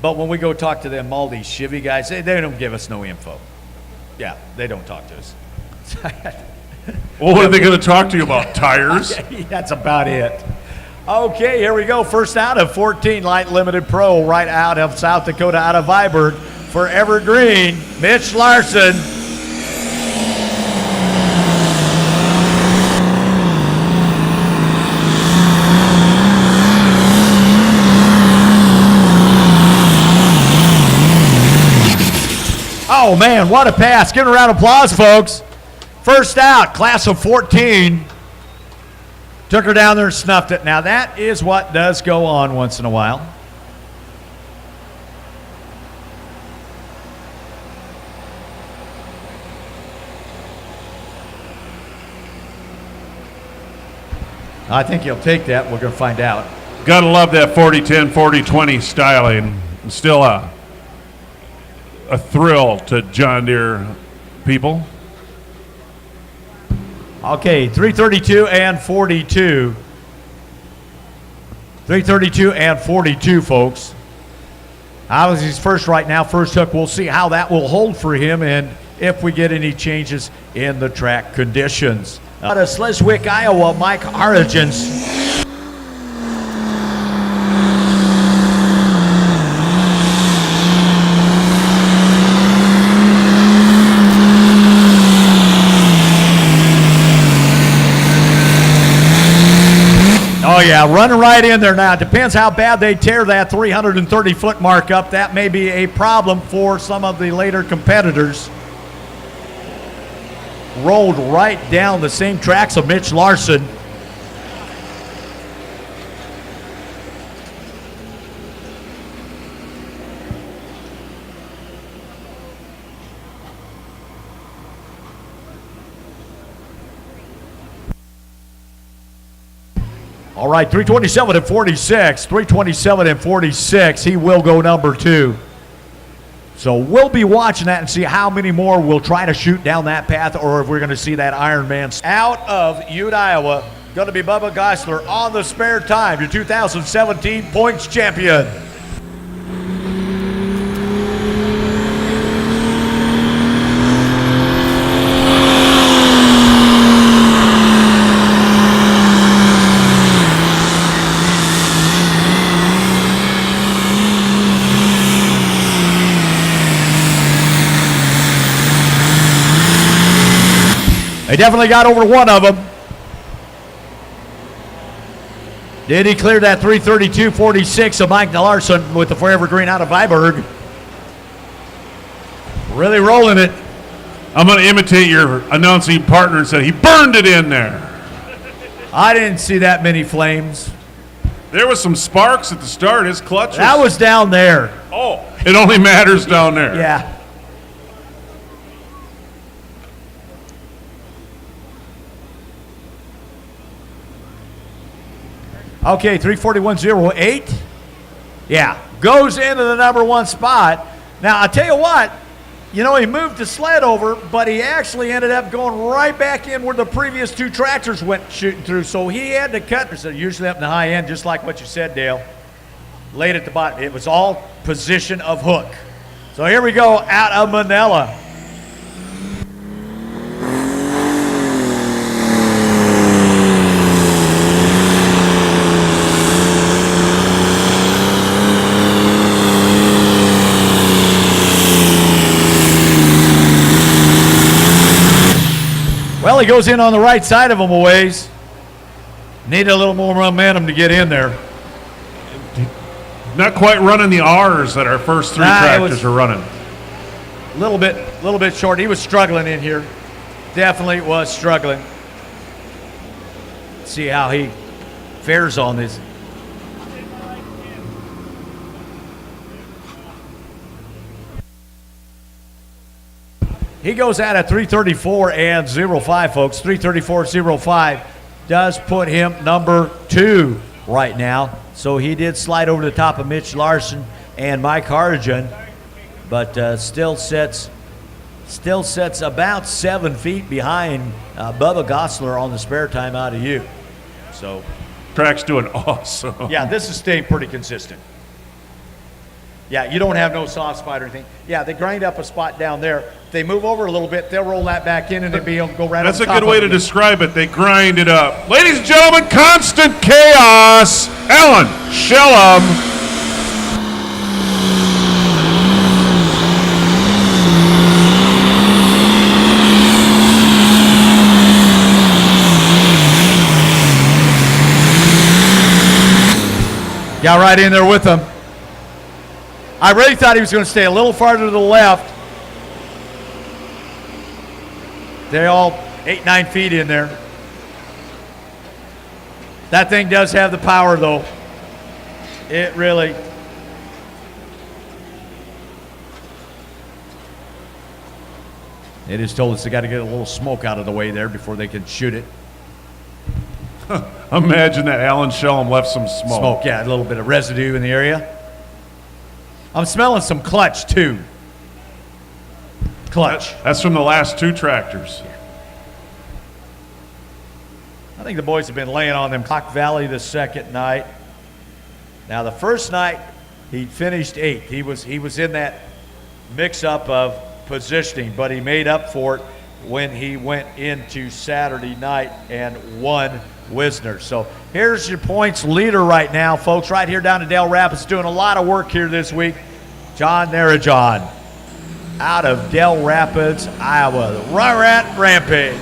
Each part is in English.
But when we go talk to them Maldi Chivy guys, they don't give us no info. Yeah, they don't talk to us. Well, what are they going to talk to you about? Tires? That's about it. Okay, here we go. First out of 14, Light Limited Pro, right out of South Dakota, out of Viborg. For Evergreen, Mitch Larson. Oh, man, what a pass. Give him a round of applause, folks. First out, class of 14. Took her down there and snuffed it. Now, that is what does go on once in a while. I think he'll take that. We're going to find out. Gotta love that 40-10, 40-20 styling. Still a thrill to John Deere people. Okay, 332 and 42. 332 and 42, folks. Obviously, he's first right now. First hook, we'll see how that will hold for him and if we get any changes in the track conditions. Out of Sleswick, Iowa, Mike Haragens. Oh, yeah, running right in there now. Depends how bad they tear that 330-foot mark up. That may be a problem for some of the later competitors. Rolled right down the same tracks of Mitch Larson. All right, 327 and 46. 327 and 46. He will go number 2. So we'll be watching that and see how many more will try to shoot down that path or if we're going to see that Iron Man. Out of Ute, Iowa, going to be Bubba Geisler on the spare time, your 2017 points champion. They definitely got over one of them. Did he clear that 332.46 of Mike Larson with the Forever Green out of Viborg? Really rolling it. I'm going to imitate your announcing partner and say he burned it in there. I didn't see that many flames. There was some sparks at the start. His clutch That was down there. Oh, it only matters down there. Yeah. Okay, 341.08. Yeah, goes into the number 1 spot. Now, I'll tell you what, you know, he moved the sled over, but he actually ended up going right back in where the previous 2 tractors went shooting through. So he had to cut. So usually up in the high end, just like what you said, Dale. Late at the bottom. It was all position of hook. So here we go out of Manila. Well, he goes in on the right side of him a ways. Need a little more momentum to get in there. Not quite running the R's that our first 3 tractors are running. A little bit short. He was struggling in here. Definitely was struggling. Let's see how he fares on this. He goes out at 334 and 05, folks. 334.05 does put him number 2 right now. So he did slide over the top of Mitch Larson and Mike Hardigan, but still sets about 7 feet behind Bubba Geisler on the spare time out of you. So track's doing awesome. Yeah, this is staying pretty consistent. Yeah, you don't have no soft spot or anything. Yeah, they grind up a spot down there. If they move over a little bit, they'll roll that back in and they'll be able to go right That's on a top good way of to it. describe it. They grind it up. Ladies and gentlemen, constant chaos. Alan Shellum. Got right in there with them. I really thought he was going to stay a little farther to the left. They're all 8-9 feet in there. That thing does have the power, though. It really. It is told us they got to get a little smoke out of the way there before they can shoot it. Imagine that Alan Shellum left some smoke. Smoke, yeah, a little bit of residue in the area. I'm smelling some clutch, too. Clutch. That's from the last two tractors. I think the boys have been laying on them. Clock Valley the second night. Now, the first night, he finished 8th. He was in that mix-up of positioning, but he made up for it when he went into Saturday night and won Wisner. So here's your points leader right now, folks, right here down in Del Rapids, doing a lot of work here this week. John Narajon out of Del Rapids, Iowa, the Rugrat Rampage.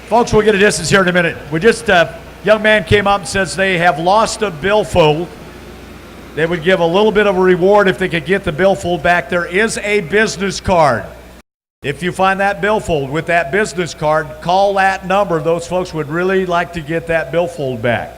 Folks, we'll get a distance here in a minute. We just, young man came up and says they have lost a billfold. They would give a little bit of a reward if they could get the billfold back. There is a business card. If you find that billfold with that business card, call that number. Those folks would really like to get that billfold back.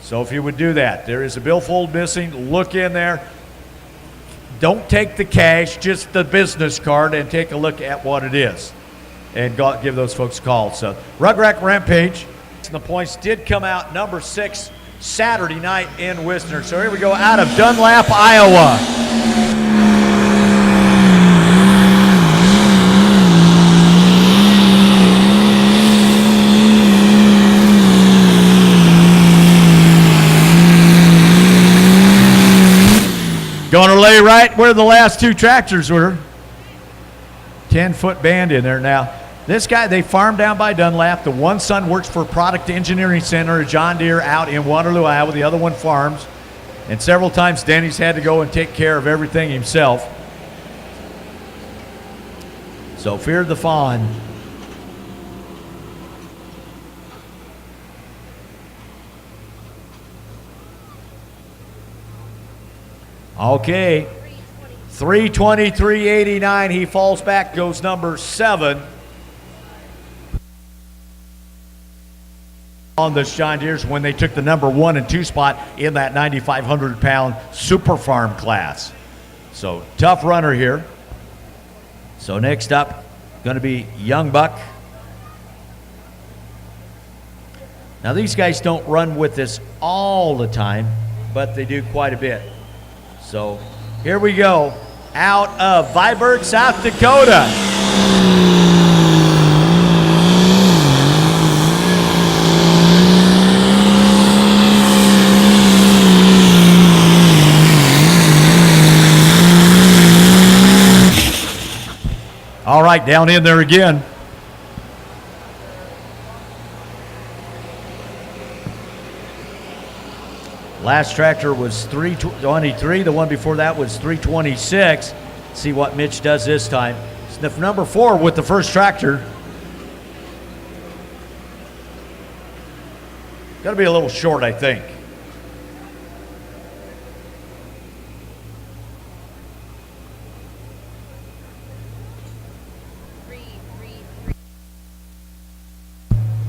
So if you would do that, there is a billfold missing. Look in there. Don't take the cash, just the business card, and take a look at what it is. And give those folks a call. So Rugrat Rampage. The points did come out number 6 Saturday night in Wisner. So here we go out of Dunlap, Iowa. Going to lay right where the last two tractors were. 10-foot band in there now. This guy, they farm down by Dunlap. The one son works for Product Engineering Center at John Deere out in Waterloo, Iowa. The other one farms. And several times Denny's had to go and take care of everything himself. So fear the Fawn. Okay. 323.89. He falls back, goes number 7. On the John Deere's when they took the number 1 and 2 spot in that 9,500-pound super farm class. So tough runner here. So next up, going to be Young Buck. Now these guys don't run with this all the time, but they do quite a bit. So here we go, out of Viborg, South Dakota. All right, down in there again. Last tractor was 323. The one before that was 326. See what Mitch does this time. Sniff number 4 with the first tractor. Got to be a little short, I think.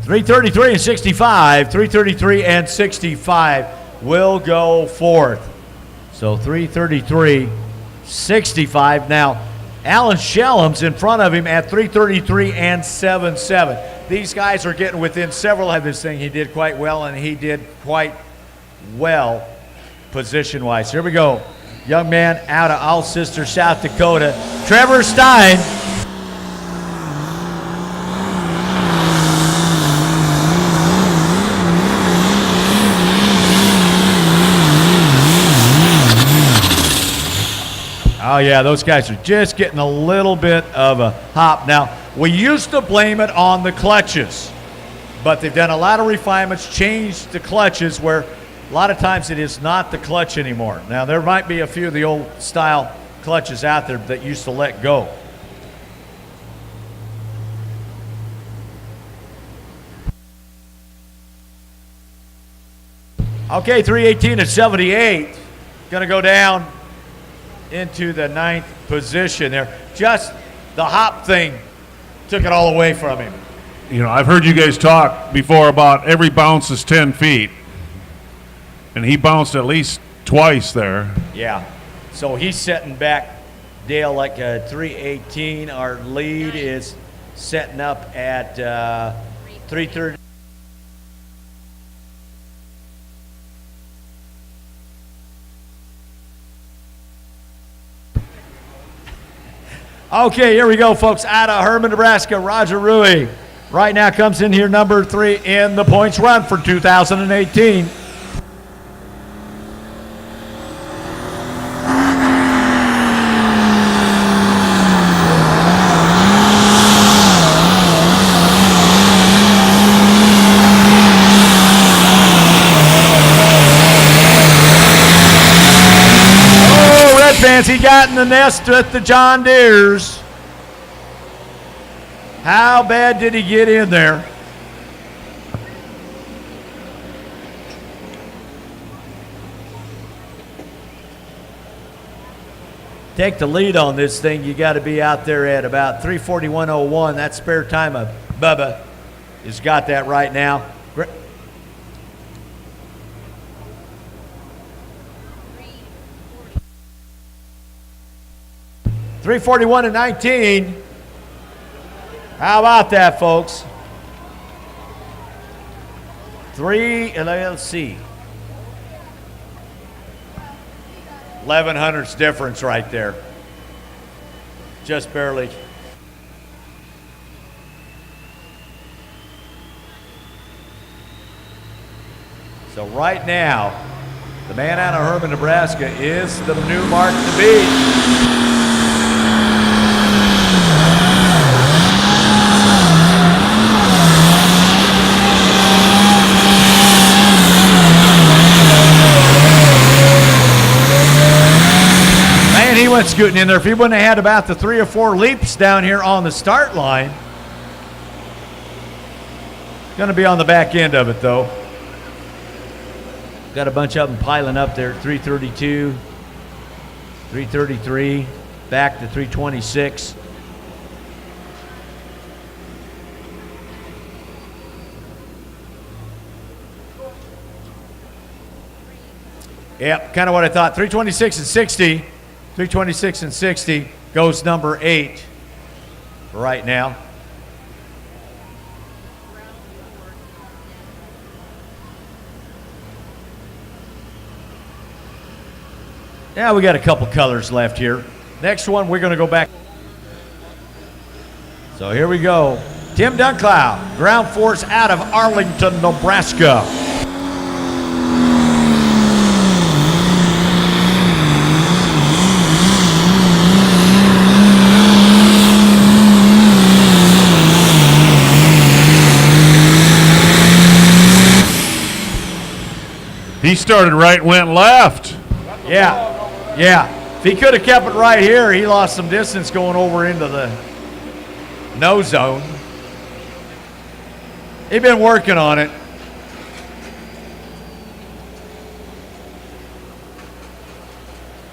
.333 and 65. 333 and 65 will go fourth. So 3:33.65. Now, Alan Shellum's in front of him at 3:33 and 7.7. These guys are getting within several of this thing. He did quite well, and he did quite well position-wise. Here we go. Young man out of Alcester, South Dakota, Trevor Stein. Oh, yeah, those guys are just getting a little bit of a hop. Now, we used to blame it on the clutches, but they've done a lot of refinements, changed the clutches where a lot of times it is not the clutch anymore. Now, there might be a few of the old style clutches out there that used to let go. Okay, 3:18 at 78. Going to go down into the 9th position there. Just the hop thing took it all away from him. You know, I've heard you guys talk before about every bounce is 10 feet. And he bounced at least twice there. Yeah. So he's setting back, Dale, like 3:18. Our lead is setting up at 3:30. Okay, here we go, folks. Out of Herman, Nebraska, Roger Rui. Right now comes in here number 3 in the points run for 2018. He got in the nest with the John Deeres. How bad did he get in there? Take the lead on this thing. You got to be out there at about 3:41.01. That spare time of Bubba has got that right now. 3:41 and 19. How about that, folks? Let's see. 1100's difference right there. Just barely. So right now, the man out of Herman, Nebraska is the new mark to beat. He went scooting in there. If he wouldn't have had about the 3 or 4 leaps down here on the start line, going to be on the back end of it, though. Got a bunch of them piling up there. 332, 333, back to 326. Yep, kind of what I thought. 326 and 60. 326 and 60 goes number 8 right now. Yeah, we got a couple colors left here. Next one, we're going to go back. So here we go. Tim Dunclow, ground force out of Arlington, Nebraska. He started right, went left. Yeah. If he could have kept it right here, he lost some distance going over into the no zone. He'd been working on it.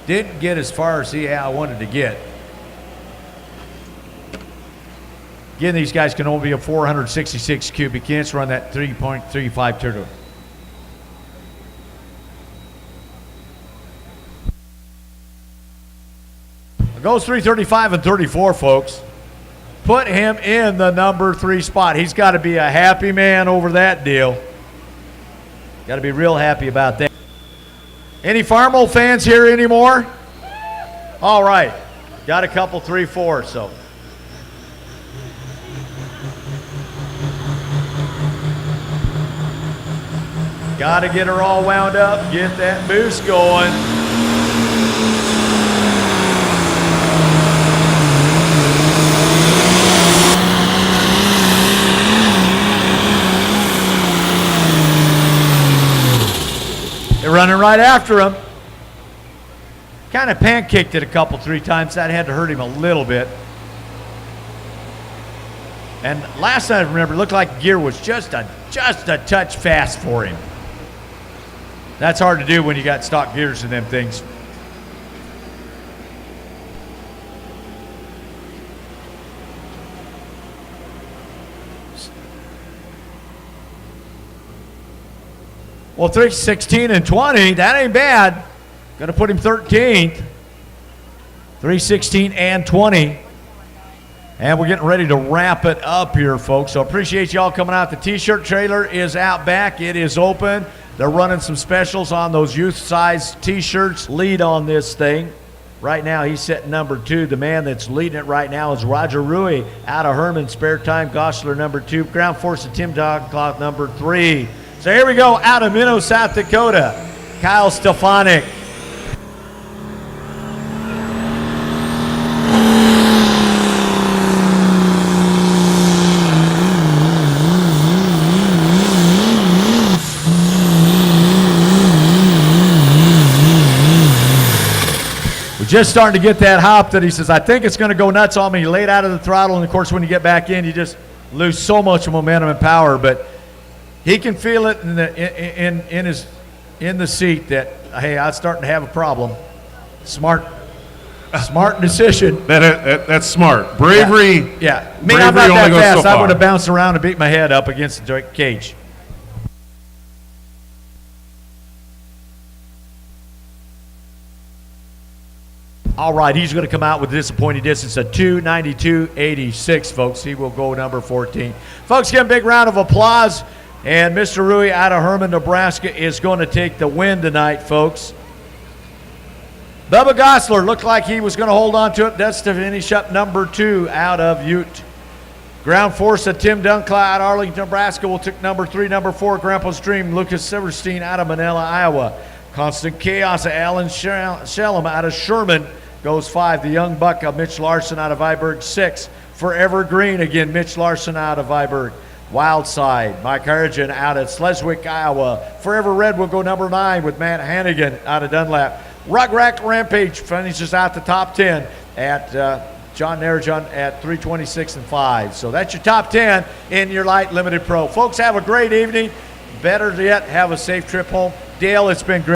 Didn't get as far as I wanted to get. Again, these guys can only be a 466 cubic inch, run that 3.35 turbo. Goes 335 and 34, folks. Put him in the number 3 spot. He's got to be a happy man over that deal. Got to be real happy about that. Any Farmo fans here anymore? All right. Got a couple 3-4, so. Got to get her all wound up, get that boost going. They're running right after him. Kind of pancaked it a couple, 3 times. That had to hurt him a little bit. And last time I remember, it looked like gear was just a touch fast for him. That's hard to do when you got stock gears in them things. Well, 316 and 20, that ain't bad. Gonna put him 13th. 316 and 20. And we're getting ready to wrap it up here, folks. So appreciate y'all coming out. The t-shirt trailer is out back. It is open. They're running some specials on those youth size t-shirts. Lead on this thing. Right now, he's setting number 2. The man that's leading it right now is Roger Rui out of Herman. Spare time, Gosler number 2. Ground Force of Tim Dogcloth number 3. So here we go, out of Minnow, South Dakota, Kyle Stefanik. We're just starting to get that hop that he says, I think it's going to go nuts on me. He laid out of the throttle, and of course when you get back in, you just lose so much momentum and power, but he can feel it in the seat that, hey, I'm starting to have a problem. Smart decision. That's smart. Bravery. Yeah. Me, I'm not that fast. I would have bounced around and beat my head up against the cage. All right, he's going to come out with a disappointing distance of 292.86, folks. He will go number 14. Folks, give him a big round of applause. And Mr. Rui out of Herman, Nebraska is going to take the win tonight, folks. Bubba Gosler looked like he was going to hold on to it. That's to finish up number 2 out of Ute. Ground Force of Tim Dunclaw out of Arlington, Nebraska will take number 3. Number 4, Grandpa's Dream, Lucas Silverstein out of Manila, Iowa. Constant Chaos of Alan Shellum out of Sherman goes 5. The Young Buck of Mitch Larson out of Viborg, 6. Forever Green, again, Mitch Larson out of Viborg. Wild Side, Mike Harrigan out of Sleswick, Iowa. Forever Red will go number 9 with Matt Hannigan out of Dunlap. Rugrat Rampage finishes out the top 10 at John Narajan at 326 and 5. So that's your top 10 in your light limited pro. Folks, have a great evening. Better yet, have a safe trip home. Dale, it's been great.